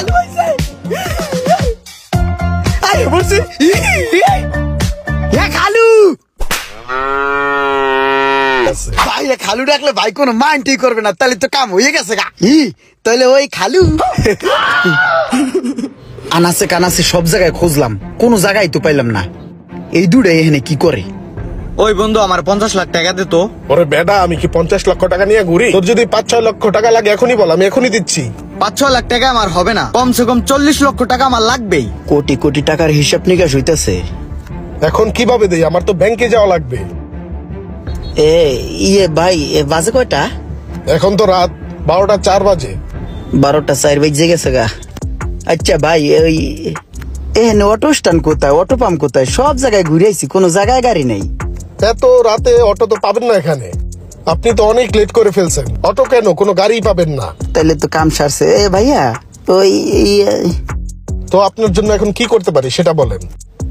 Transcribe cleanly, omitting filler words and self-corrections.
খালু হইছে আরে বলছি খালু ভাই খালু ডাকলে ভাই কোনো মাইন্ডই করবে না, তাহলে তো কাম হয়ে গেছে গা। তাহলে ওই খালু আনাসে কানাসে সব জায়গায় খুঁজলাম, কোনো জায়গায় তো পাইলাম না। এই দুটাই এখানে কি করে? ওই বন্ধু আমার 50 লাখ টাকা দে তো। ওরে বেডা, আমি কি 50 লক্ষ টাকা নিয়ে ঘুরি? তোর যদি 5-6 লক্ষ টাকা লাগে এখনই বল, আমি এখনই দিচ্ছি। 5-6 লাখ টাকা আমার হবে না, কমসে কম 40 লক্ষ টাকা আমার লাগবেই। কোটি কোটি টাকার হিসাব নিকাশ হইতেছে। এখন কিভাবে দেই? আমার তো ব্যাংকে যাওয়া লাগবে। ভাই বাজে কয়টা? এখন তো রাত 12:04 বাজে। 12:04 বেজে গেছে গা। আচ্ছা ভাই ওই এখানে অটো স্ট্যান্ড কোথায়, অটো পাম্প কোথায়? সব জায়গায় ঘুরে আইছি, কোনো জায়গায় গাড়ি নেই। এত রাতে অটো তো পাবেন না এখানে, আপনি তো অনেক লেট করে ফেলছেন। অটো কেন, কোনো গাড়ি পাবেন না। তাইলে তো কাম সারছে। ভাইয়া ওই তো আপনার জন্য এখন কি করতে পারি সেটা বলেন।